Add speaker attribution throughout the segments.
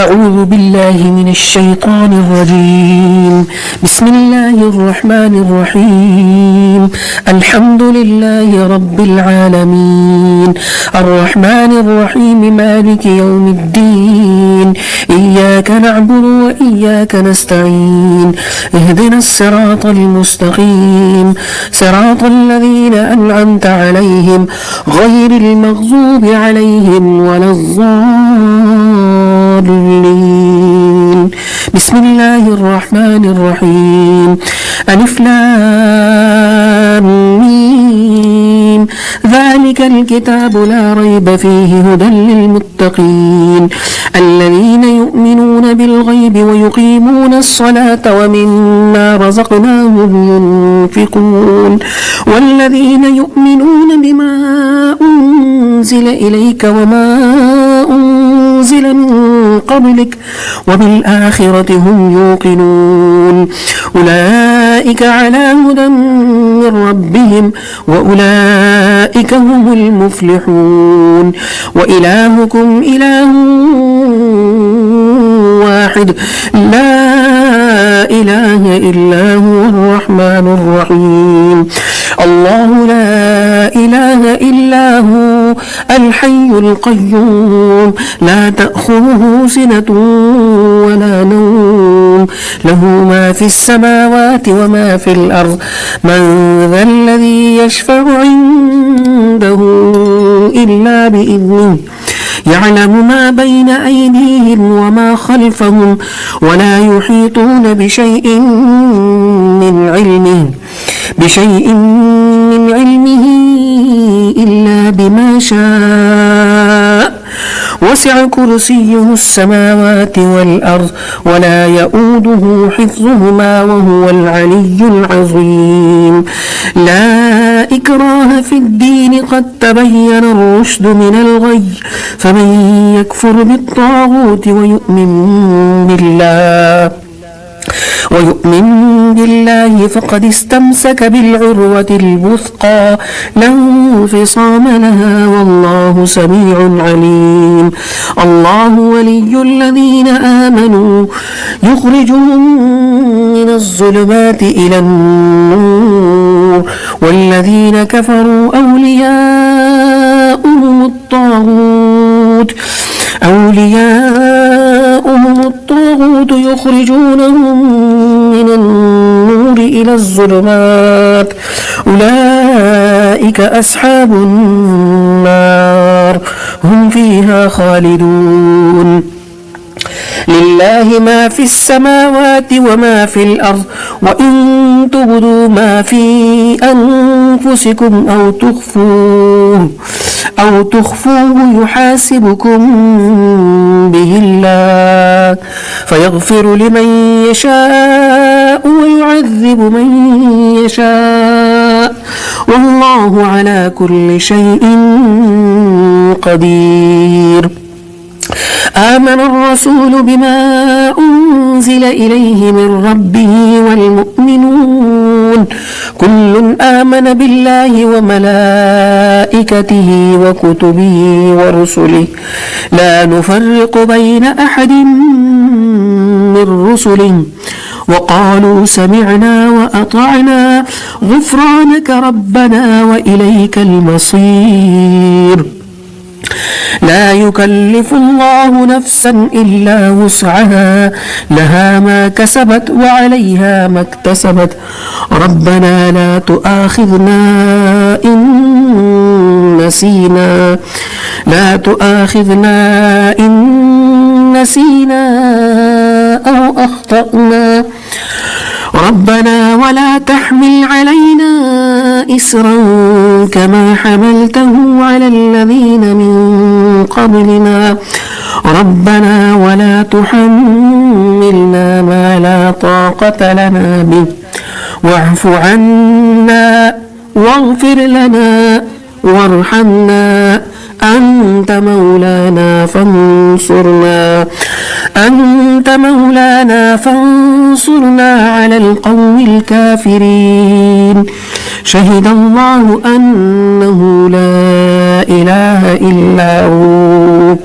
Speaker 1: أعوذ بالله من الشيطان الرجيم. بسم الله الرحمن الرحيم. الحمد لله رب العالمين، الرحمن الرحيم، مالك يوم الدين. إياك نعبد وإياك نستعين. اهدنا الصراط المستقيم، صراط الذين أنعمت عليهم غير المغضوب عليهم ولا الضالين. بسم الله الرحمن الرحيم. ألف لام ميم. ذلك الكتاب لا ريب فيه هدى للمتقين الذين يؤمنون بالغيب ويقيمون الصلاة ومما رزقناهم ينفقون والذين يؤمنون بما أنزل إليك وما أنزل من قبلك وبالآخرة هم يوقنون أولئك على هدى من ربهم وأولئك هم المفلحون. وإلهكم إله واحد لا إله إلا هو الرحمن الرحيم. الله لا إله إلا هو الحي القيوم لا تأخذه سنة ولا نوم له ما في السماوات وما في الأرض من ذا الذي يشفع عنده إلا بإذنه يعلم ما بين أيديهم وما خلفهم ولا يحيطون بشيء من علمه إلا بما شاء وسع كرسيه السماوات والأرض ولا يؤوده حفظهما وهو العلي العظيم. لا إكراه في الدين قد تبين الرشد من الغي فمن يكفر بالطاغوت ويؤمن بالله فقد استمسك بالعروة الوثقى لا انفصام لها والله سميع عليم. الله ولي الذين آمنوا يخرجهم من الظلمات إلى النور والذين كفروا أولياؤهم الطاغوت يخرجونهم من النور إلى الظلمات أولئك أصحاب النار هم فيها خالدون. لله ما في السماوات وما في الأرض وإن تبدوا ما في أنفسكم أو تخفوه يحاسبكم به الله فيغفر لمن يشاء ويعذب من يشاء والله على كل شيء قدير. آمن الرسول بما أنزل إليه من ربه والمؤمنون كل آمن بالله وملائكته وكتبه ورسله لا نفرق بين أحد من رسله وقالوا سمعنا وأطعنا غفرانك ربنا وإليك المصير. لا يكلف الله نفسا إلا وسعها لها ما كسبت وعليها ما اكتسبت ربنا لا تؤاخذنا إن نسينا أو أخطأنا ربنا ولا تحمل علينا إسرا كما حملته على الذين من قبلنا ربنا ولا تحملنا ما لا طاقة لنا به واعف عنا واغفر لنا وارحمنا أنت مولانا فانصرنا على القوم الكافرين. شهد الله أنه لا إله إلا هو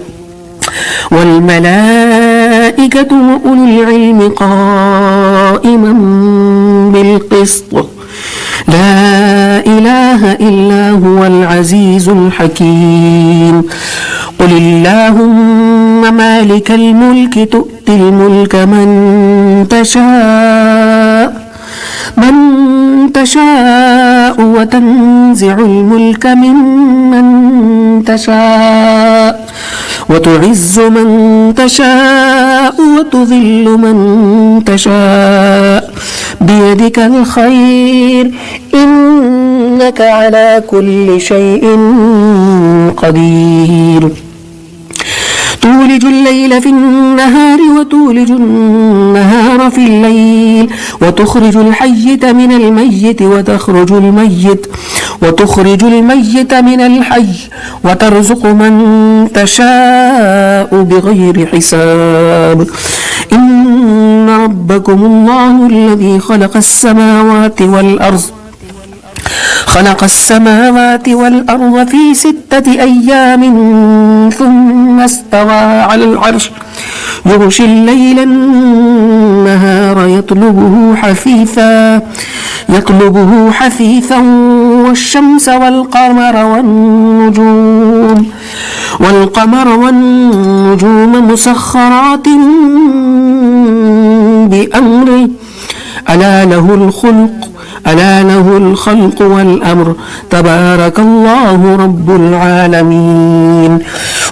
Speaker 1: والملائكة والملائكة وأولو العلم قائما بالقسط لا إله إلا هو العزيز الحكيم قل اللهم مالك الملك تؤتي الملك من تشاء وتنزع الملك ممن تشاء وتعز من تشاء وتذل من تشاء بيدك الخير إنك على كل شيء قدير تولج الليل في النهار وتولج النهار في الليل وتخرج الحي من الميت وتخرج الميت من الحي وترزق من تشاء بغير حساب إن ربكم الله الذي خلق السماوات والأرض في 6 أيام ثم استوى على العرش يغشي الليل النهار يطلبه حثيثا والشمس والقمر والنجوم مسخرات بأمره ألا له الخلق والأمر تبارك الله رب العالمين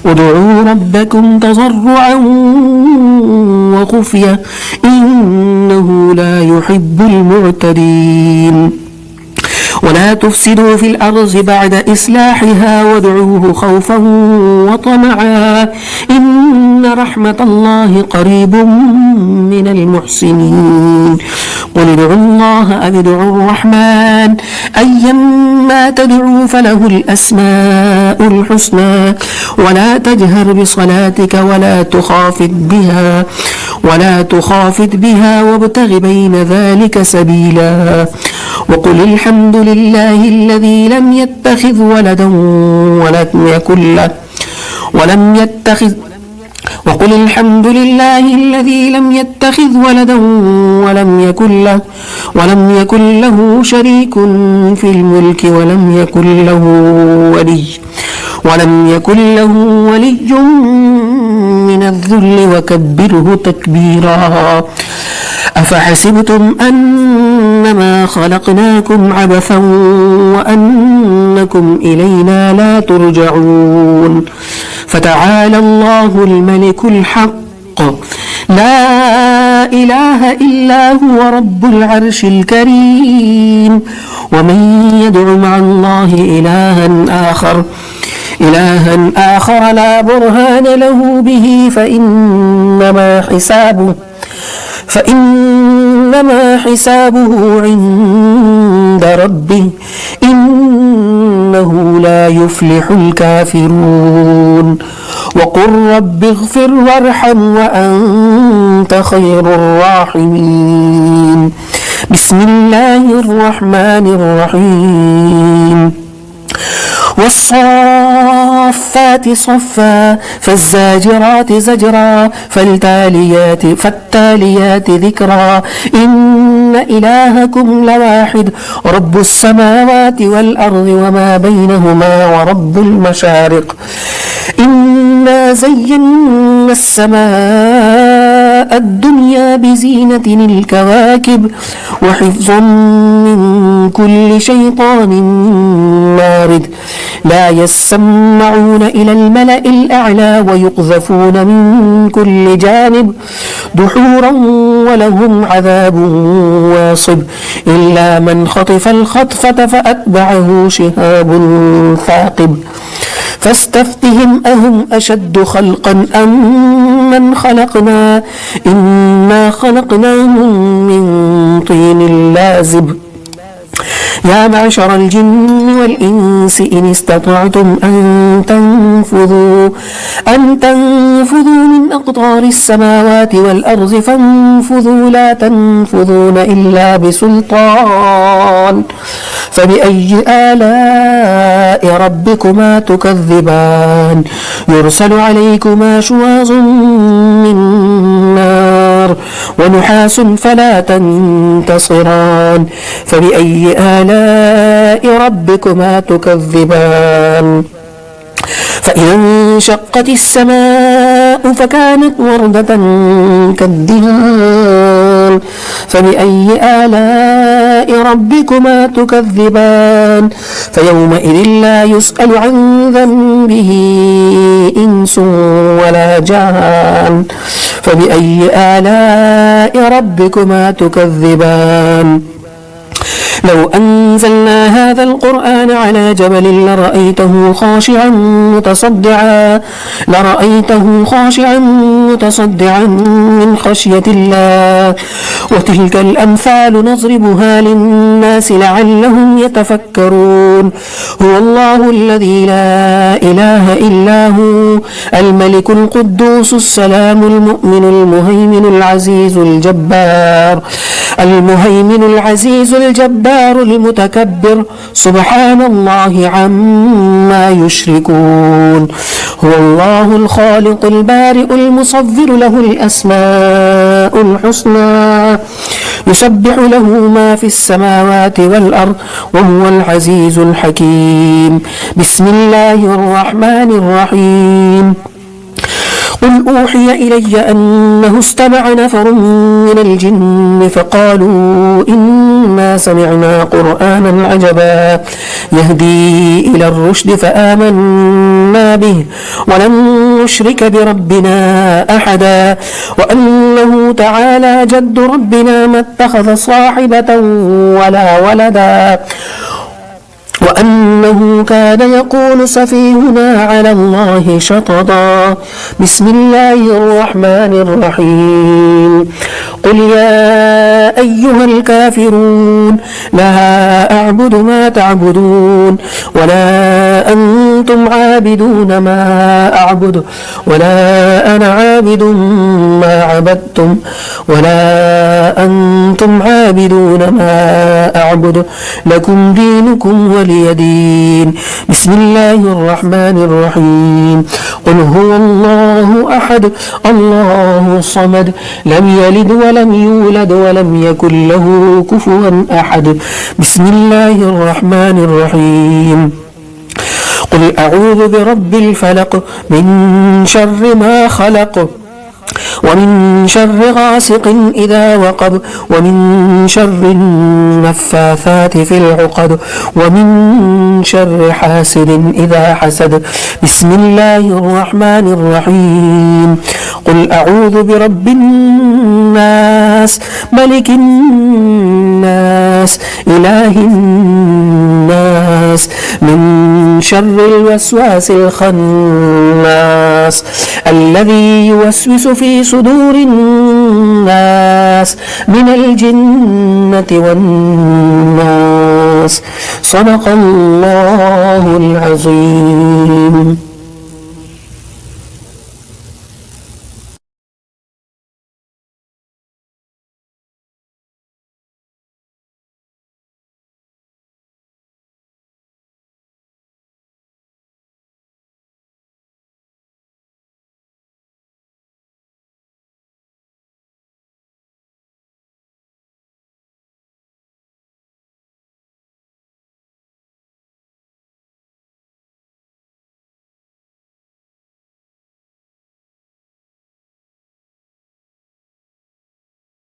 Speaker 1: ادعوا ربكم تضرعا وخفية إنه لا يحب المعتدين ولا تفسدوا في الأرض بعد إصلاحها وادعوه خوفا وطمعا إن رحمة الله قريب من المحسنين قل ادعوا الله أو ادعوا الرحمن أيما تدعوا فله الأسماء الحسنى ولا تجهر بصلاتك ولا تخافت بها وابتغ بين ذلك سبيلا وقل الحمد لله الذي لم يتخذ ولدا ولم يكن له شريك في الملك ولم يكن له ولي من الذل وكبره تكبيرا أفحسبتم أنما خلقناكم عبثا وأنكم إلينا لا ترجعون فتعالى الله الملك الحق لا إله إلا هو رب العرش الكريم ومن يدع مع الله إلها آخر لا برهان له به فإنما حسابه عند ربه إنه لا يفلح الكافرون وقل رب اغفر وارحم وأنت خير الراحمين بسم الله الرحمن الرحيم والصافات صفا فالزاجرات زجرا فالتاليات ذكرا إن إلهكم لواحد رب السماوات والأرض وما بينهما ورب المشارق إنا زينا السماء الدنيا بزينة الكواكب وحفظا من كل شيطان مارد لا يسمعون إلى الملأ الأعلى ويقذفون من كل جانب دحورا ولهم عذاب واصب إلا من خطف الخطفة فأتبعه شهاب ثاقب فاستفتهم أهم أشد خلقا أم من خلقنا إنا خلقناهم من طين لازب يا معشر الجن والإنس إن استطعتم أن تنفذوا من أقطار السماوات والأرض فانفذوا لا تنفذون إلا بسلطان فبأي آلاء ربكما تكذبان يرسل عليكما شواظ من نار ونحاس فلا تنتصران فبأي آلاء ربكما تكذبان فإذا انشقت السماء فكانت وردة كالدهان فبأي آلاء ربكما تكذبان فيومئذ لا يسأل عن ذنبه إنس ولا جان فبأي آلاء ربكما تكذبان لو أنزلنا هذا القرآن على جبل لرأيته خاشعا متصدعا من خشية الله وتلك الأمثال نضربها للناس لعلهم يتفكرون هو الله الذي لا إله إلا هو الملك القدوس السلام المؤمن المهيمن العزيز الجبار المتكبر سبحان الله عما يشركون هو الله الخالق البارئ المصور له الأسماء الحسنى يسبح له ما في السماوات والأرض وهو العزيز الحكيم بسم الله الرحمن الرحيم قل أوحي إلي أنه استمع نفر من الجن فقالوا إنا سمعنا قرآنا عجبا يهدي إلى الرشد فآمنا به ولن نشرك بربنا أحدا وأنه تعالى جد ربنا ما اتخذ صاحبة ولا ولدا وأنه كان يقول سفيهنا على الله شططا بسم الله الرحمن الرحيم قل يا أيها الكافرون لا أعبد ما تعبدون ولا أنتم عابدون ما أعبد ولا أنا عابد ما عبدتم ولا أنتم عابدون ما أعبد لكم دينكم ولي دين بسم الله الرحمن الرحيم قل هو الله أحد الله الصمد لم يلد ولم يولد ولم يكن له كفوا أحد بسم الله الرحمن الرحيم قل أعوذ برب الفلق من شر ما خلق ومن شر غاسق إذا وقب ومن شر النفاثات في العقد ومن شر حاسد إذا حسد بسم الله الرحمن الرحيم قل أعوذ برب الناس ملك الناس إله الناس من شر الوسواس الخناس الذي يوسوس في صدور الناس من الجنة والناس صدق الله العظيم.